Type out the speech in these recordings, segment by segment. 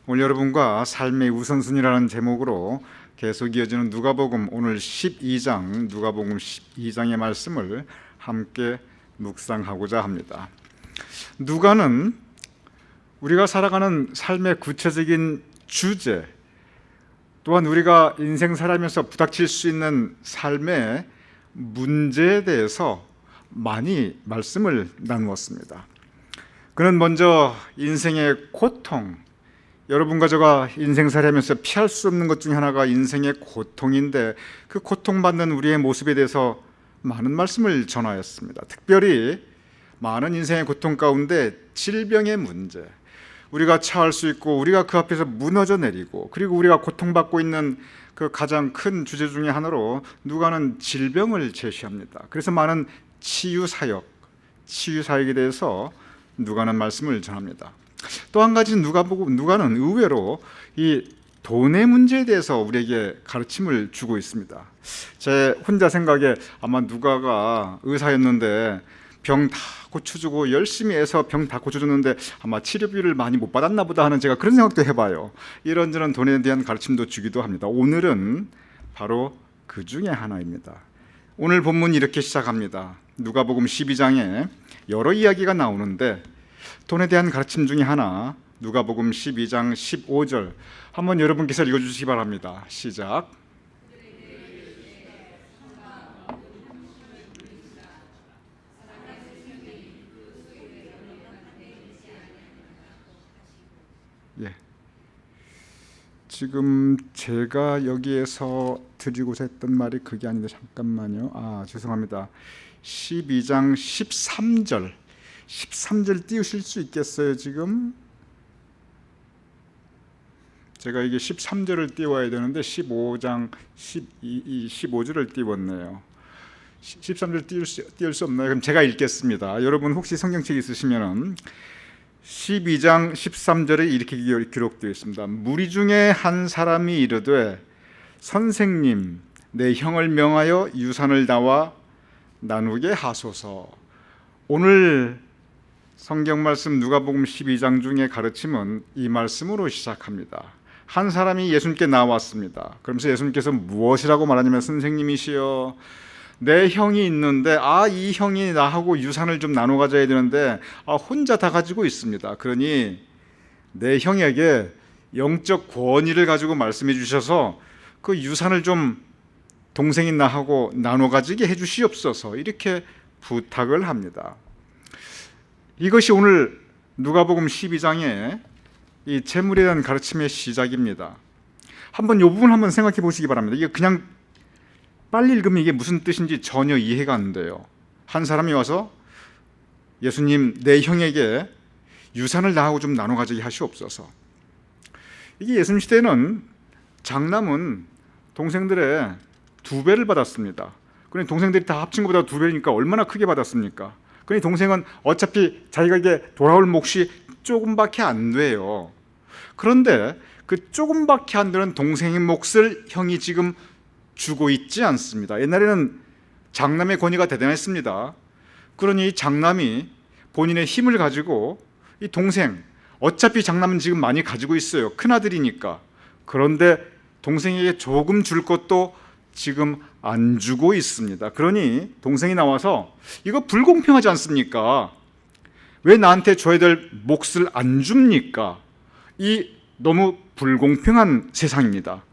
오늘 여러분과 삶의 우선순위라는 제목으로 계속 이어지는 누가복음 오늘 12장 누가복음 12장의 말씀을 함께 묵상하고자 합니다. 누가는 우리가 살아가는 삶의 구체적인 주제, 또한 우리가 인생 살아가면서 부닥칠 수 있는 삶의 문제에 대해서 많이 말씀을 나누었습니다. 그는 먼저 인생의 고통, 여러분과 제가 인생살이 하면서 피할 수 없는 것 중에 하나가 인생의 고통인데, 그 고통받는 우리의 모습에 대해서 많은 말씀을 전하였습니다. 특별히 많은 인생의 고통 가운데 질병의 문제, 우리가 처할 수 있고 우리가 그 앞에서 무너져 내리고, 그리고 우리가 고통받고 있는 그 가장 큰 주제 중에 하나로 누가는 질병을 제시합니다. 그래서 많은 치유사역에 대해서 누가는 말씀을 전합니다. 또 한 가지 누가는 의외로 이 돈의 문제에 대해서 우리에게 가르침을 주고 있습니다. 제 혼자 생각에 아마 누가가 의사였는데 병 다 고쳐주고 열심히 해서 병 다 고쳐줬는데 아마 치료비를 많이 못 받았나 보다 하는, 제가 그런 생각도 해봐요. 이런저런 돈에 대한 가르침도 주기도 합니다. 오늘은 바로 그 중에 하나입니다. 오늘 본문 이렇게 시작합니다. 누가복음 12장에 여러 이야기가 나오는데 돈에 대한 가르침 중에 하나, 누가복음 12장 15절 한번 여러분께서 읽어주시기 바랍니다. 시작. 예. 지금 제가 여기에서 드리고자 했던 말이 그게 아닌데, 잠깐만요. 죄송합니다. 12장 13절 띄우실 수 있겠어요? 지금 제가 이게 13절을 띄워야 되는데 15장 15절을 띄웠네요. 13절 띄울 수 없나요? 그럼 제가 읽겠습니다. 여러분 혹시 성경책 있으시면 12장 13절에 이렇게 기록되어 있습니다. 무리 중에 한 사람이 이르되 선생님, 내 형을 명하여 유산을 나와 나누게 하소서. 오늘 성경 말씀 누가복음 12장 중에 가르침은 이 말씀으로 시작합니다. 한 사람이 예수님께 나왔습니다. 그러면서 예수님께서 무엇이라고 말하냐면, 선생님이시여, 내 형이 있는데 이 형이 나하고 유산을 좀 나눠 가져야 되는데 혼자 다 가지고 있습니다. 그러니 내 형에게 영적 권위를 가지고 말씀해 주셔서 그 유산을 좀 동생이 나하고 나눠 가지게 해 주시옵소서, 이렇게 부탁을 합니다. 이것이 오늘 누가복음 12장의 이 재물에 대한 가르침의 시작입니다. 한번 이 부분 한번 생각해 보시기 바랍니다. 이게 그냥 빨리 읽으면 이게 무슨 뜻인지 전혀 이해가 안 돼요. 한 사람이 와서 예수님, 내 형에게 유산을 나하고 좀 나눠 가지게 하시옵소서. 이게 예수님 시대에는 장남은 동생들의 2배를 받았습니다. 그러니 동생들이 다 합친 것보다 2배니까 얼마나 크게 받았습니까? 그러니 동생은 어차피 자기에게 돌아올 몫이 조금밖에 안 돼요. 그런데 그 조금밖에 안 되는 동생의 몫을 형이 지금 주고 있지 않습니다. 옛날에는 장남의 권위가 대단했습니다. 그러니 장남이 본인의 힘을 가지고 이 동생, 어차피 장남은 지금 많이 가지고 있어요. 큰아들이니까. 그런데 동생에게 조금 줄 것도 지금 안 주고 있습니다. 그러니 동생이 나와서 이거 불공평하지 않습니까? 왜 나한테 줘야 될 몫을 안 줍니까? 이 너무 불공평한 세상입니다.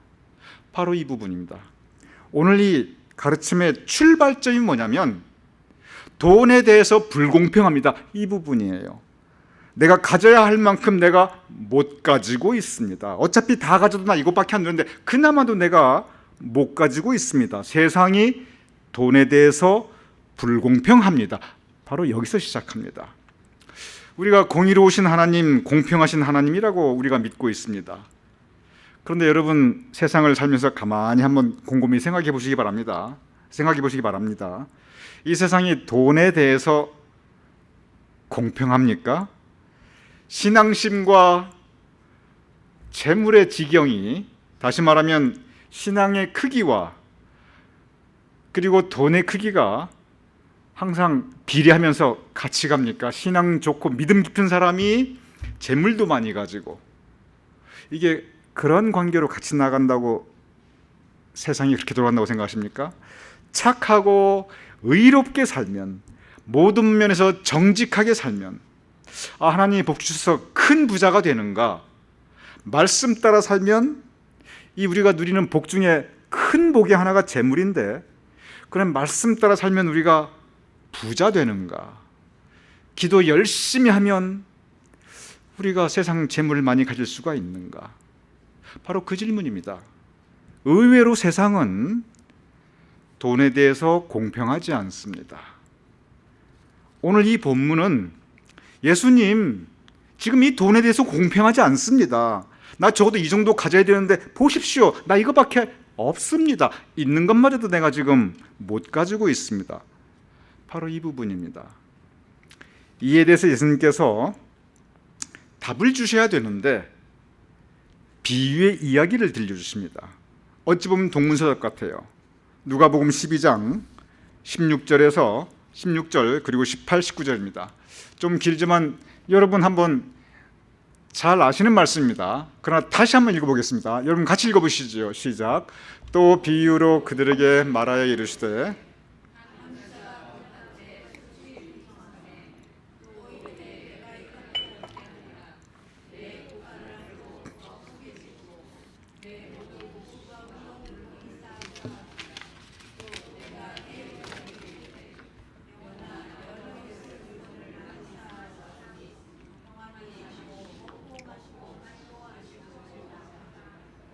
바로 이 부분입니다. 오늘 이 가르침의 출발점이 뭐냐면, 돈에 대해서 불공평합니다. 이 부분이에요. 내가 가져야 할 만큼 내가 못 가지고 있습니다. 어차피 다 가져도 나 이것밖에 안 되는데 그나마도 내가 못 가지고 있습니다. 세상이 돈에 대해서 불공평합니다. 바로 여기서 시작합니다. 우리가 공의로우신 하나님, 공평하신 하나님이라고 우리가 믿고 있습니다. 그런데 여러분, 세상을 살면서 가만히 한번 곰곰이 생각해 보시기 바랍니다. 이 세상이 돈에 대해서 공평합니까? 신앙심과 재물의 지경이, 다시 말하면 신앙의 크기와 그리고 돈의 크기가 항상 비례하면서 같이 갑니까? 신앙 좋고 믿음 깊은 사람이 재물도 많이 가지고, 이게 그런 관계로 같이 나간다고 세상이 그렇게 돌아간다고 생각하십니까? 착하고 의롭게 살면, 모든 면에서 정직하게 살면 하나님이 복 주셔서 큰 부자가 되는가? 말씀 따라 살면 이 우리가 누리는 복 중에 큰 복의 하나가 재물인데, 그럼 말씀 따라 살면 우리가 부자 되는가? 기도 열심히 하면 우리가 세상 재물을 많이 가질 수가 있는가? 바로 그 질문입니다. 의외로 세상은 돈에 대해서 공평하지 않습니다. 오늘 이 본문은 예수님, 지금 이 돈에 대해서 공평하지 않습니다. 나 적어도 이 정도 가져야 되는데 보십시오, 나 이거밖에 없습니다. 있는 것마저도 내가 지금 못 가지고 있습니다. 바로 이 부분입니다. 이에 대해서 예수님께서 답을 주셔야 되는데 비유의 이야기를 들려주십니다. 어찌 보면 동문서답 같아요. 누가복음 12장 16절 그리고 18, 19절입니다. 좀 길지만 여러분 한번 잘 아시는 말씀입니다. 그러나 다시 한번 읽어보겠습니다. 여러분 같이 읽어보시죠. 시작. 또 비유로 그들에게 말하여 이르시되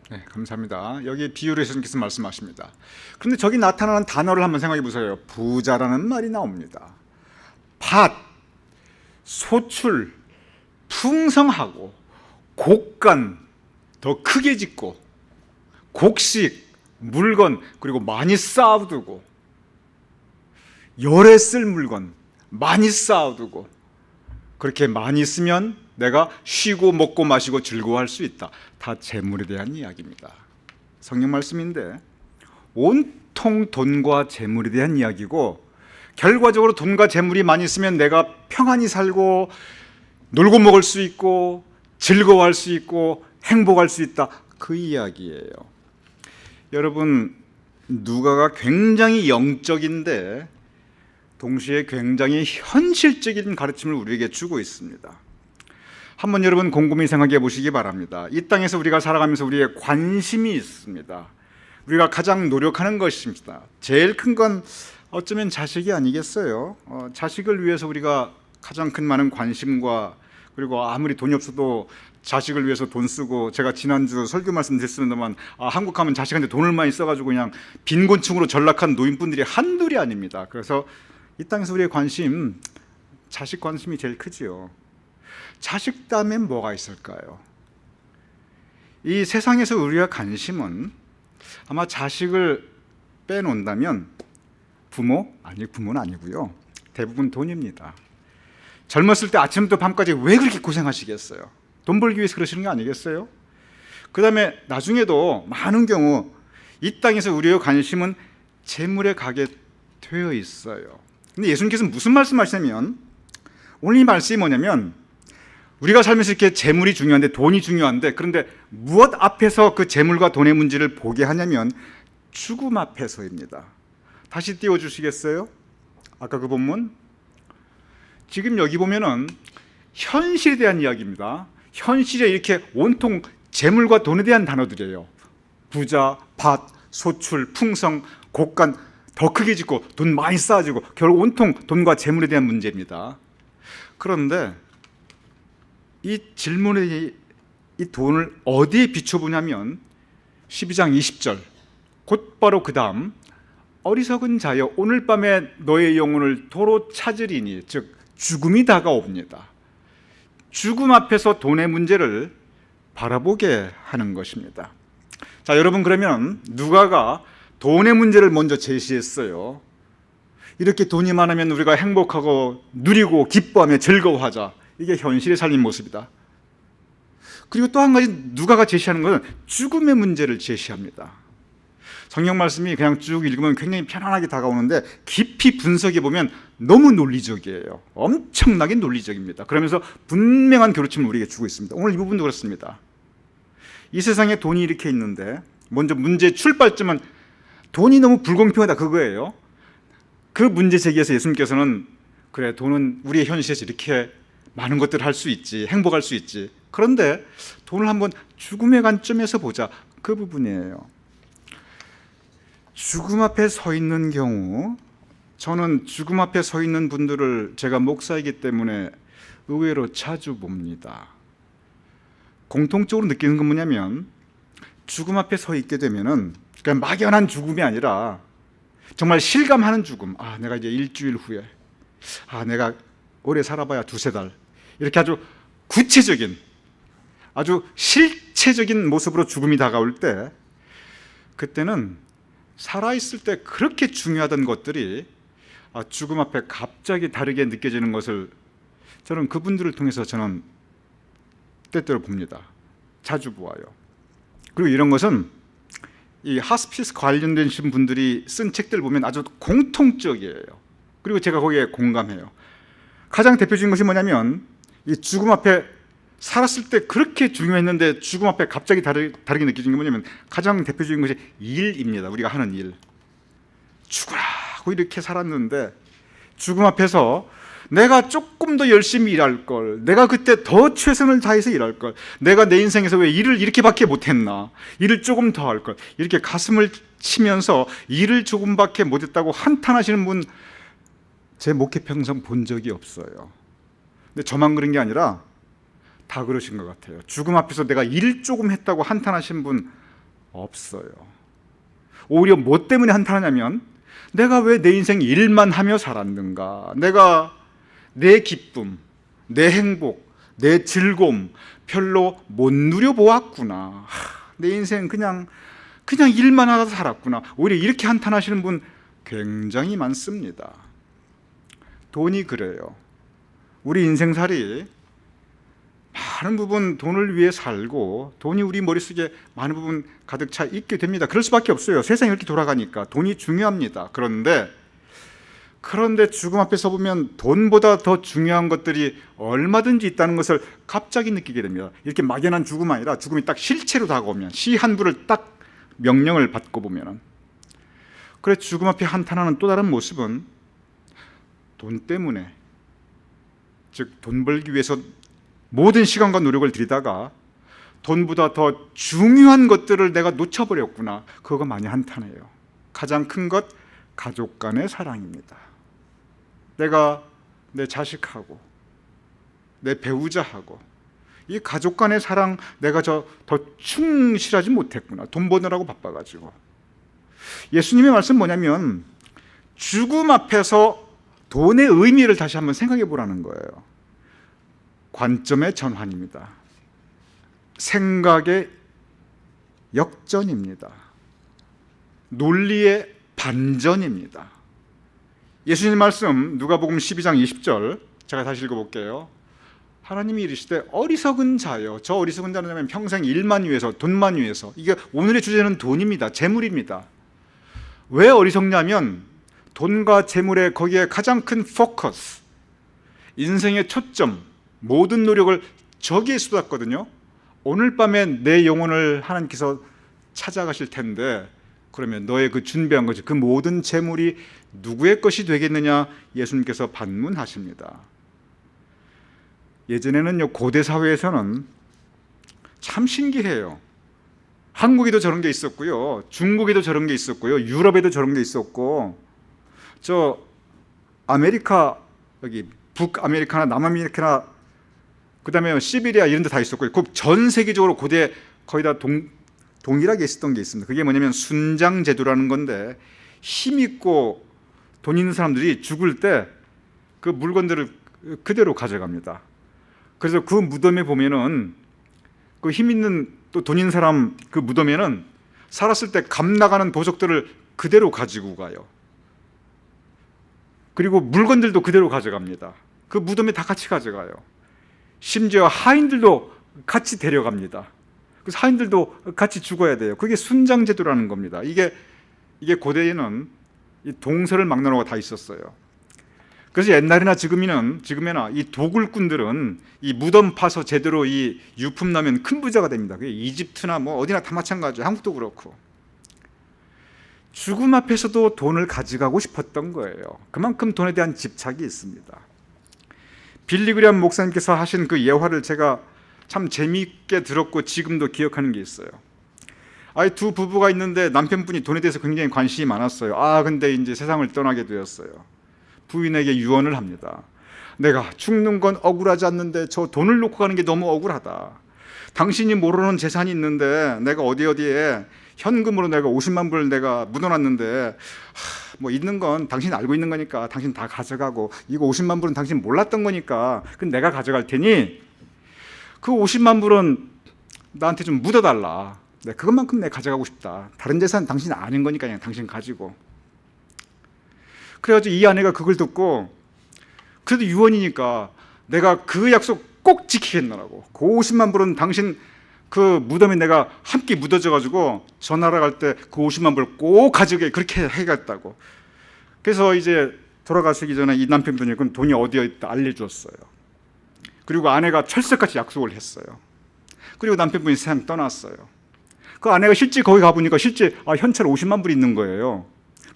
네, 감사합니다. 여기 비유를 예수님께서 말씀하십니다. 그런데 저기 나타나는 단어를 한번 생각해 보세요. 부자라는 말이 나옵니다. 밭, 소출, 풍성하고 곡간, 더 크게 짓고 곡식, 물건, 그리고 많이 쌓아두고 열에 쓸 물건 많이 쌓아두고 그렇게 많이 쓰면 내가 쉬고 먹고 마시고 즐거워할 수 있다. 다 재물에 대한 이야기입니다. 성경 말씀인데 온통 돈과 재물에 대한 이야기고, 결과적으로 돈과 재물이 많이 있으면 내가 평안히 살고 놀고 먹을 수 있고 즐거워할 수 있고 행복할 수 있다. 그 이야기예요. 여러분, 누가가 굉장히 영적인데 동시에 굉장히 현실적인 가르침을 우리에게 주고 있습니다. 한번 여러분 곰곰이 생각해 보시기 바랍니다. 이 땅에서 우리가 살아가면서 우리의 관심이 있습니다. 우리가 가장 노력하는 것입니다. 제일 큰 건 어쩌면 자식이 아니겠어요? 자식을 위해서 우리가 가장 큰 많은 관심과, 그리고 아무리 돈이 없어도 자식을 위해서 돈 쓰고, 제가 지난주 설교 말씀 드렸습니다만 한국 가면 자식한테 돈을 많이 써가지고 그냥 빈곤층으로 전락한 노인분들이 한둘이 아닙니다. 그래서 이 땅에서 우리의 관심, 자식 관심이 제일 크지요. 자식 다음엔 뭐가 있을까요? 이 세상에서 우리가 관심은 아마 자식을 빼놓는다면 부모는 아니고요. 대부분 돈입니다. 젊었을 때 아침부터 밤까지 왜 그렇게 고생하시겠어요? 돈 벌기 위해서 그러시는 거 아니겠어요? 그 다음에 나중에도 많은 경우 이 땅에서 우리의 관심은 재물에 가게 되어 있어요. 근데 예수님께서는 무슨 말씀하시냐면, 오늘 이 말씀이 뭐냐면, 우리가 살면서 이렇게 재물이 중요한데, 돈이 중요한데, 그런데 무엇 앞에서 그 재물과 돈의 문제를 보게 하냐면 죽음 앞에서입니다. 다시 띄워주시겠어요? 아까 그 본문, 지금 여기 보면은 현실에 대한 이야기입니다. 현실에 이렇게 온통 재물과 돈에 대한 단어들이에요. 부자, 밭, 소출, 풍성, 곡간, 더 크게 짓고 돈 많이 쌓아지고, 결국 온통 돈과 재물에 대한 문제입니다. 그런데 이 질문에 이 돈을 어디에 비춰보냐면 12장 20절, 곧바로 그 다음, 어리석은 자여 오늘 밤에 너의 영혼을 도로 찾으리니, 즉 죽음이 다가옵니다. 죽음 앞에서 돈의 문제를 바라보게 하는 것입니다. 자, 여러분, 그러면 누가가 돈의 문제를 먼저 제시했어요. 이렇게 돈이 많으면 우리가 행복하고 누리고 기뻐하며 즐거워하자. 이게 현실의 삶의 모습이다. 그리고 또 한 가지 누가가 제시하는 것은 죽음의 문제를 제시합니다. 성경 말씀이 그냥 쭉 읽으면 굉장히 편안하게 다가오는데 깊이 분석해 보면 너무 논리적이에요. 엄청나게 논리적입니다. 그러면서 분명한 가르침을 우리에게 주고 있습니다. 오늘 이 부분도 그렇습니다. 이 세상에 돈이 이렇게 있는데 먼저 문제 출발점은 돈이 너무 불공평하다 그거예요. 그 문제 제기에서 예수님께서는 그래, 돈은 우리의 현실에서 이렇게 많은 것들을 할 수 있지, 행복할 수 있지. 그런데 돈을 한번 죽음의 관점에서 보자. 그 부분이에요. 죽음 앞에 서 있는 경우, 저는 죽음 앞에 서 있는 분들을 제가 목사이기 때문에 의외로 자주 봅니다. 공통적으로 느끼는 건 뭐냐면 죽음 앞에 서 있게 되면은 그냥 막연한 죽음이 아니라 정말 실감하는 죽음. 아, 내가 이제 일주일 후에, 아, 내가 오래 살아봐야 두세 달, 이렇게 아주 구체적인, 아주 실체적인 모습으로 죽음이 다가올 때, 그때는 살아있을 때 그렇게 중요하던 것들이 죽음 앞에 갑자기 다르게 느껴지는 것을 저는 그분들을 통해서 저는 때때로 봅니다. 자주 보아요. 그리고 이런 것은 이 하스피스 관련된 분들이 쓴 책들 보면 아주 공통적이에요. 그리고 제가 거기에 공감해요. 가장 대표적인 것이 뭐냐면 이 죽음 앞에 살았을 때 그렇게 중요했는데 죽음 앞에 갑자기 다르게 느껴지는 게 뭐냐면 가장 대표적인 것이 일입니다. 우리가 하는 일. 죽으라고 이렇게 살았는데 죽음 앞에서 내가 조금 더 열심히 일할 걸, 내가 그때 더 최선을 다해서 일할 걸, 내가 내 인생에서 왜 일을 이렇게밖에 못했나, 일을 조금 더 할 걸, 이렇게 가슴을 치면서 일을 조금밖에 못했다고 한탄하시는 분 제 목회 평생 본 적이 없어요. 근데 저만 그런 게 아니라 다 그러신 것 같아요. 죽음 앞에서 내가 일 조금 했다고 한탄하신 분 없어요. 오히려 뭐 때문에 한탄하냐면 내가 왜 내 인생 일만 하며 살았는가, 내가 내 기쁨, 내 행복, 내 즐거움 별로 못 누려보았구나, 내 인생 그냥 일만 하다 살았구나, 오히려 이렇게 한탄하시는 분 굉장히 많습니다. 돈이 그래요. 우리 인생살이 많은 부분 돈을 위해 살고 돈이 우리 머릿속에 많은 부분 가득 차 있게 됩니다. 그럴 수밖에 없어요. 세상이 이렇게 돌아가니까 돈이 중요합니다. 그런데 죽음 앞에 서 보면 돈보다 더 중요한 것들이 얼마든지 있다는 것을 갑자기 느끼게 됩니다. 이렇게 막연한 죽음 아니라 죽음이 딱 실체로 다가오면, 시 한 부를 딱 명령을 받고 보면, 그래 죽음 앞에 한탄하는 또 다른 모습은 돈 때문에, 즉 돈 벌기 위해서 모든 시간과 노력을 들이다가 돈보다 더 중요한 것들을 내가 놓쳐버렸구나, 그거 많이 한탄해요. 가장 큰 것, 가족 간의 사랑입니다. 내가 내 자식하고 내 배우자하고 이 가족 간의 사랑, 내가 더 충실하지 못했구나, 돈 버느라고 바빠가지고. 예수님의 말씀 뭐냐면 죽음 앞에서 돈의 의미를 다시 한번 생각해 보라는 거예요. 관점의 전환입니다. 생각의 역전입니다. 논리의 반전입니다. 예수님 말씀 누가복음 12장 20절 제가 다시 읽어볼게요. 하나님이 이르시되 어리석은 자여, 저 어리석은 자는 평생 일만 위해서, 돈만 위해서, 이게 오늘의 주제는 돈입니다. 재물입니다. 왜 어리석냐면 돈과 재물의 거기에 가장 큰 포커스, 인생의 초점, 모든 노력을 저기에 쏟았거든요. 오늘 밤에 내 영혼을 하나님께서 찾아가실 텐데 그러면 너의 그 준비한 것이, 그 모든 재물이 누구의 것이 되겠느냐, 예수님께서 반문하십니다. 예전에는요, 고대 사회에서는 참 신기해요. 한국에도 저런 게 있었고요, 중국에도 저런 게 있었고요, 유럽에도 저런 게 있었고, 저 아메리카, 여기 북아메리카나 남아메리카나, 그 다음에 시베리아 이런 데 다 있었고요. 전 세계적으로 고대 거의 다 동일하게 있었던 게 있습니다. 그게 뭐냐면 순장제도라는 건데, 힘있고 돈 있는 사람들이 죽을 때 그 물건들을 그대로 가져갑니다. 그래서 그 무덤에 보면은 그 힘 있는 또 돈 있는 사람 그 무덤에는 살았을 때 값 나가는 보석들을 그대로 가지고 가요. 그리고 물건들도 그대로 가져갑니다. 그 무덤에 다 같이 가져가요. 심지어 하인들도 같이 데려갑니다. 그래서 하인들도 같이 죽어야 돼요. 그게 순장제도라는 겁니다. 이게 고대에는 이 동서를 막론하고 다 있었어요. 그래서 옛날이나 지금이나 이 도굴꾼들은 이 무덤 파서 제대로 이 유품 나면 큰 부자가 됩니다. 그게 이집트나 뭐 어디나 다 마찬가지예요. 한국도 그렇고. 죽음 앞에서도 돈을 가져가고 싶었던 거예요. 그만큼 돈에 대한 집착이 있습니다. 빌리 그레이엄 목사님께서 하신 그 예화를 제가 참 재미있게 들었고 지금도 기억하는 게 있어요. 두 부부가 있는데 남편분이 돈에 대해서 굉장히 관심이 많았어요. 근데 이제 세상을 떠나게 되었어요. 부인에게 유언을 합니다. 내가 죽는 건 억울하지 않는데 저 돈을 놓고 가는 게 너무 억울하다. 당신이 모르는 재산이 있는데 내가 어디에 현금으로 내가 50만 불을 내가 묻어놨는데 뭐 있는 건 당신 알고 있는 거니까 당신 다 가져가고 이거 50만 불은 당신 몰랐던 거니까 그건 내가 가져갈 테니 그 50만 불은 나한테 좀 묻어달라. 그것만큼 내가 가져가고 싶다. 다른 재산 당신 아는 거니까 그냥 당신 가지고. 그래가지고 이 아내가 그걸 듣고 그래도 유언이니까 내가 그 약속 꼭 지키겠노라고. 그 50만 불은 당신 그 무덤에 내가 함께 묻어져가지고 저 나라 갈 때 그 50만 불 꼭 가져게 그렇게 해갔다고. 그래서 이제 돌아가시기 전에 이 남편분이 그 돈이 어디에 있다 알려줬어요. 그리고 아내가 철석같이 약속을 했어요. 그리고 남편분이 세상 떠났어요. 그 아내가 실제 거기 가보니까 실제 현찰 50만 불 있는 거예요.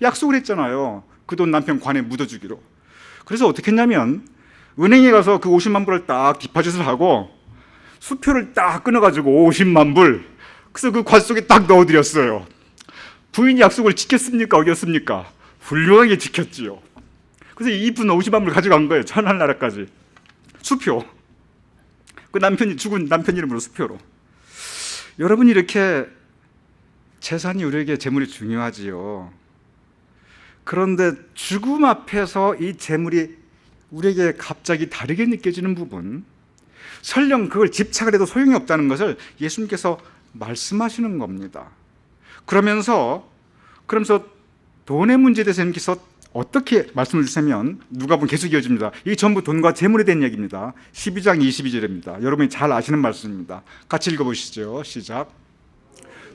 약속을 했잖아요. 그 돈 남편 관에 묻어주기로. 그래서 어떻게 했냐면 은행에 가서 그 50만 불을 딱 디파짓을 하고 수표를 딱 끊어가지고 50만 불 그래서 그 관 속에 딱 넣어드렸어요. 부인이 약속을 지켰습니까? 어겼습니까? 훌륭하게 지켰지요. 그래서 이분 50만 불 가져간 거예요. 천하나라까지. 수표. 그 남편이 죽은 남편 이름으로 수표로. 여러분 이렇게 재산이 우리에게 재물이 중요하지요. 그런데 죽음 앞에서 이 재물이 우리에게 갑자기 다르게 느껴지는 부분, 설령 그걸 집착을 해도 소용이 없다는 것을 예수님께서 말씀하시는 겁니다. 그러면서 돈의 문제에 대해서 예수님께서 어떻게 말씀을 주시면 누가복음 계속 이어집니다. 이게 전부 돈과 재물에 대한 얘기입니다. 12장 22절입니다. 여러분이 잘 아시는 말씀입니다. 같이 읽어보시죠. 시작.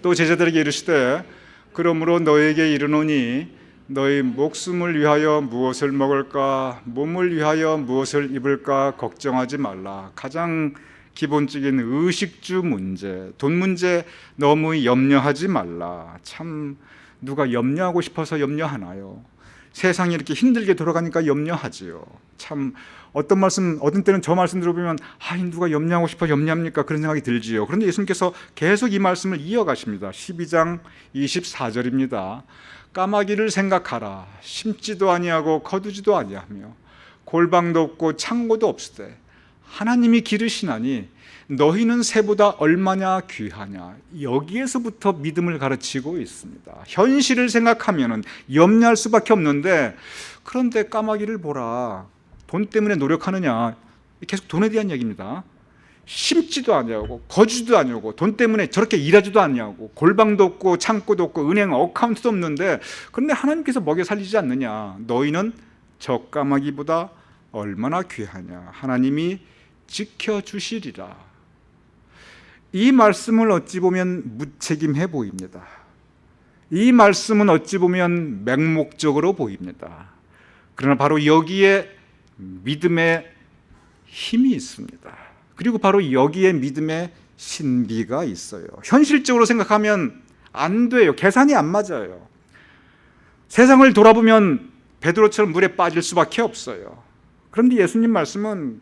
또 제자들에게 이르시되 그러므로 너에게 이르노니 너희 목숨을 위하여 무엇을 먹을까 몸을 위하여 무엇을 입을까 걱정하지 말라. 가장 기본적인 의식주 문제, 돈 문제 너무 염려하지 말라. 참 누가 염려하고 싶어서 염려하나요? 세상이 이렇게 힘들게 돌아가니까 염려하지요. 참 어떤 때는 저 말씀 들어보면 누가 염려하고 싶어 염려합니까? 그런 생각이 들지요. 그런데 예수님께서 계속 이 말씀을 이어가십니다. 12장 24절입니다. 까마귀를 생각하라. 심지도 아니하고 거두지도 아니하며 골방도 없고 창고도 없으되 하나님이 기르시나니 너희는 새보다 얼마나 귀하냐. 여기에서부터 믿음을 가르치고 있습니다. 현실을 생각하면 염려할 수밖에 없는데 그런데 까마귀를 보라. 돈 때문에 노력하느냐. 계속 돈에 대한 얘기입니다. 심지도 아니하고 거주도 아니하고 돈 때문에 저렇게 일하지도 않냐고 골방도 없고 창고도 없고 은행 어카운트도 없는데 그런데 하나님께서 먹여 살리지 않느냐. 너희는 저 까마귀보다 얼마나 귀하냐. 하나님이 지켜주시리라. 이 말씀을 어찌 보면 무책임해 보입니다. 이 말씀은 어찌 보면 맹목적으로 보입니다. 그러나 바로 여기에 믿음의 힘이 있습니다. 그리고 바로 여기에 믿음의 신비가 있어요. 현실적으로 생각하면 안 돼요. 계산이 안 맞아요. 세상을 돌아보면 베드로처럼 물에 빠질 수밖에 없어요. 그런데 예수님 말씀은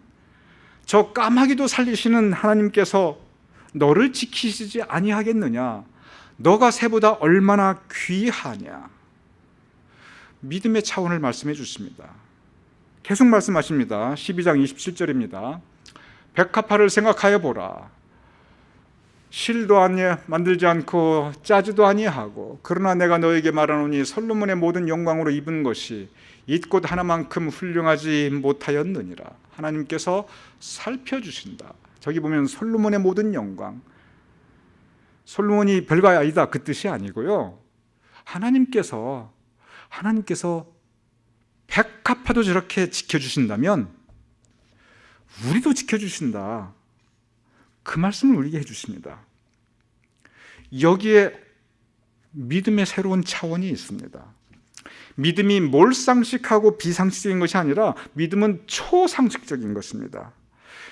저 까마귀도 살리시는 하나님께서 너를 지키시지 아니하겠느냐. 너가 새보다 얼마나 귀하냐. 믿음의 차원을 말씀해 주십니다. 계속 말씀하십니다. 12장 27절입니다. 백합화를 생각하여 보라. 실도 만들지 않고 짜지도 아니하고 그러나 내가 너에게 말하노니 솔로몬의 모든 영광으로 입은 것이 이 꽃 하나만큼 훌륭하지 못하였느니라. 하나님께서 살펴주신다. 저기 보면 솔로몬의 모든 영광, 솔로몬이 별거 아니다 그 뜻이 아니고요. 하나님께서 백합화도 저렇게 지켜주신다면 우리도 지켜주신다. 그 말씀을 우리에게 해주십니다. 여기에 믿음의 새로운 차원이 있습니다. 믿음이 몰상식하고 비상식적인 것이 아니라 믿음은 초상식적인 것입니다.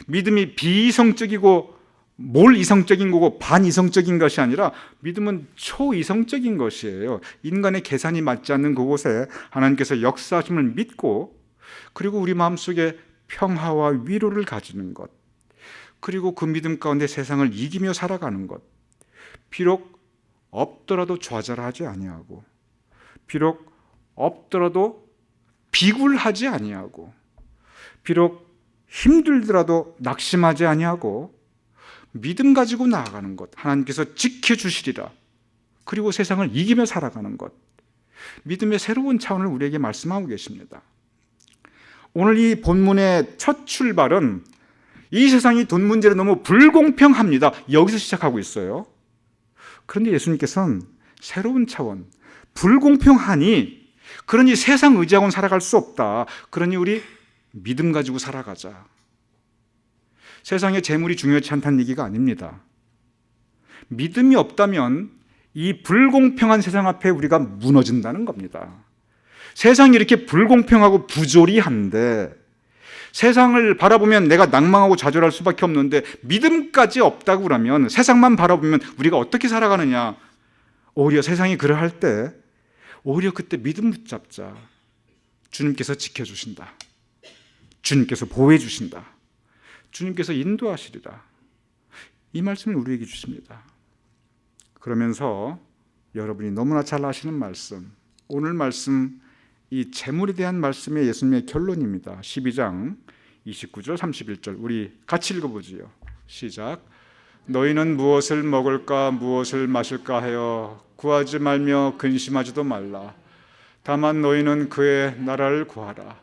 믿음이 비이성적이고 몰이성적인 거고 반이성적인 것이 아니라 믿음은 초이성적인 것이에요. 인간의 계산이 맞지 않는 그곳에 하나님께서 역사하심을 믿고, 그리고 우리 마음속에 평화와 위로를 가지는 것, 그리고 그 믿음 가운데 세상을 이기며 살아가는 것. 비록 없더라도 좌절하지 아니하고, 비록 없더라도 비굴하지 아니하고, 비록 힘들더라도 낙심하지 아니하고 믿음 가지고 나아가는 것. 하나님께서 지켜주시리라. 그리고 세상을 이기며 살아가는 것. 믿음의 새로운 차원을 우리에게 말씀하고 계십니다. 오늘 이 본문의 첫 출발은 이 세상이 돈 문제로 너무 불공평합니다. 여기서 시작하고 있어요. 그런데 예수님께서는 새로운 차원, 불공평하니 그러니 세상 의지하고는 살아갈 수 없다. 그러니 우리 믿음 가지고 살아가자. 세상에 재물이 중요치 않다는 얘기가 아닙니다. 믿음이 없다면 이 불공평한 세상 앞에 우리가 무너진다는 겁니다. 세상이 이렇게 불공평하고 부조리한데 세상을 바라보면 내가 낭망하고 좌절할 수밖에 없는데 믿음까지 없다고 그러면 세상만 바라보면 우리가 어떻게 살아가느냐. 오히려 세상이 그러할 때 오히려 그때 믿음 붙잡자. 주님께서 지켜주신다. 주님께서 보호해 주신다. 주님께서 인도하시리라. 이 말씀을 우리에게 주십니다. 그러면서 여러분이 너무나 잘 아시는 말씀, 오늘 말씀, 이 재물에 대한 말씀의 예수님의 결론입니다. 12장 29절 31절 우리 같이 읽어보지요. 시작. 너희는 무엇을 먹을까 무엇을 마실까 하여 구하지 말며 근심하지도 말라. 다만 너희는 그의 나라를 구하라.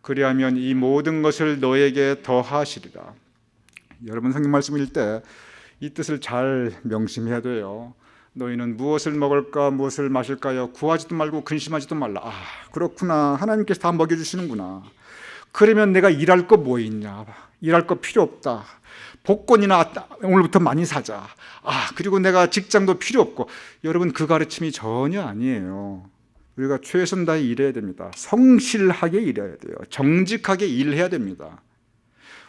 그리하면 이 모든 것을 너에게 더하시리라. 여러분 성경 말씀을 읽을 때 이 뜻을 잘 명심해야 돼요. 너희는 무엇을 먹을까 무엇을 마실까요? 구하지도 말고 근심하지도 말라. 아, 그렇구나. 하나님께서 다 먹여주시는구나. 그러면 내가 일할 거 뭐 있냐? 일할 거 필요 없다. 복권이나 오늘부터 많이 사자. 아, 그리고 내가 직장도 필요 없고. 여러분 그 가르침이 전혀 아니에요. 우리가 최선 다해 일해야 됩니다. 성실하게 일해야 돼요. 정직하게 일해야 됩니다.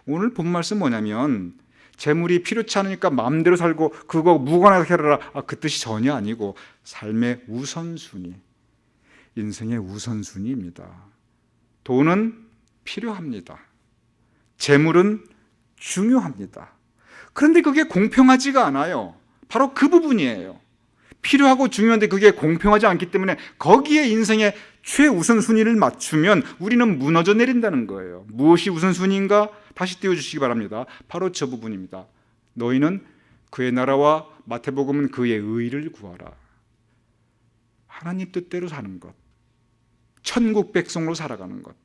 오늘 본 말씀 뭐냐면 재물이 필요치 않으니까 마음대로 살고 그거 무관하게 해라. 그 뜻이 전혀 아니고 삶의 우선순위, 인생의 우선순위입니다. 돈은 필요합니다. 재물은 중요합니다. 그런데 그게 공평하지가 않아요. 바로 그 부분이에요. 필요하고 중요한데 그게 공평하지 않기 때문에 거기에 인생의 최우선순위를 맞추면 우리는 무너져 내린다는 거예요. 무엇이 우선순위인가? 다시 띄워주시기 바랍니다. 바로 저 부분입니다. 너희는 그의 나라와 마태복음은 그의 의를 구하라. 하나님 뜻대로 사는 것, 천국 백성으로 살아가는 것,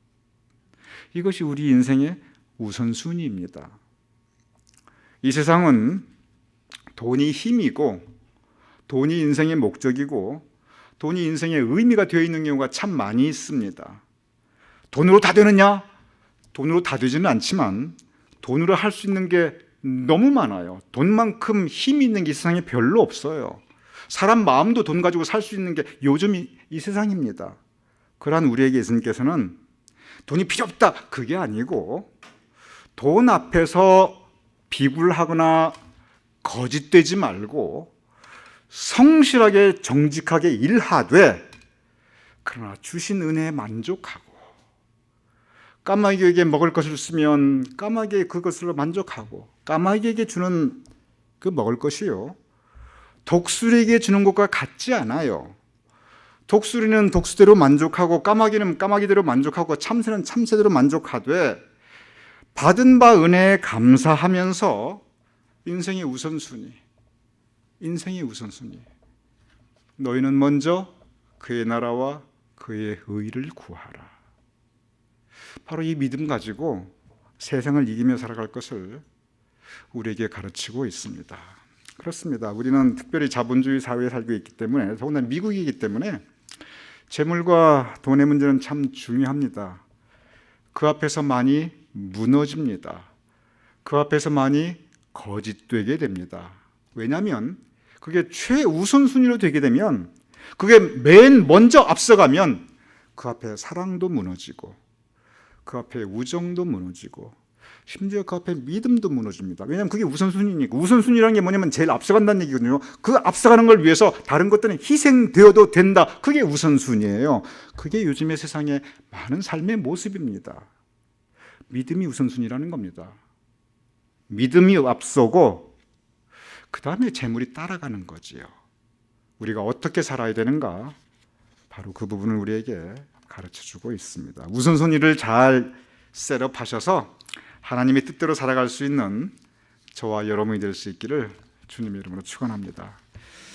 이것이 우리 인생의 우선순위입니다. 이 세상은 돈이 힘이고 돈이 인생의 목적이고 돈이 인생의 의미가 되어 있는 경우가 참 많이 있습니다. 돈으로 다 되느냐? 돈으로 다 되지는 않지만 돈으로 할 수 있는 게 너무 많아요. 돈만큼 힘이 있는 게 이 세상에 별로 없어요. 사람 마음도 돈 가지고 살 수 있는 게 요즘 이 세상입니다. 그러한 우리에게 예수님께서는 돈이 필요 없다 그게 아니고 돈 앞에서 비굴하거나 거짓되지 말고 성실하게 정직하게 일하되 그러나 주신 은혜에 만족하고 까마귀에게 먹을 것을 쓰면 까마귀에 그것으로 만족하고 까마귀에게 주는 그 먹을 것이요 독수리에게 주는 것과 같지 않아요. 독수리는 독수대로 만족하고 까마귀는 까마귀대로 만족하고 참새는 참새대로 만족하되 받은 바 은혜에 감사하면서 인생의 우선순위 너희는 먼저 그의 나라와 그의 의를 구하라. 바로 이 믿음 가지고 세상을 이기며 살아갈 것을 우리에게 가르치고 있습니다. 그렇습니다. 우리는 특별히 자본주의 사회에 살고 있기 때문에 더군다나 미국이기 때문에 재물과 돈의 문제는 참 중요합니다. 그 앞에서 많이 무너집니다. 그 앞에서 많이 거짓되게 됩니다. 왜냐하면 그게 최우선순위로 되게 되면 그게 맨 먼저 앞서가면 그 앞에 사랑도 무너지고 그 앞에 우정도 무너지고 심지어 그 앞에 믿음도 무너집니다. 왜냐하면 그게 우선순위니까. 우선순위라는 게 뭐냐면 제일 앞서간다는 얘기거든요. 그 앞서가는 걸 위해서 다른 것들은 희생되어도 된다. 그게 우선순위예요. 그게 요즘의 세상의 많은 삶의 모습입니다. 믿음이 우선순위라는 겁니다. 믿음이 앞서고 그 다음에 재물이 따라가는 거지요. 우리가 어떻게 살아야 되는가? 바로 그 부분을 우리에게 가르쳐주고 있습니다. 우선순위를 잘 셋업하셔서 하나님의 뜻대로 살아갈 수 있는 저와 여러분이 될 수 있기를 주님의 이름으로 축원합니다.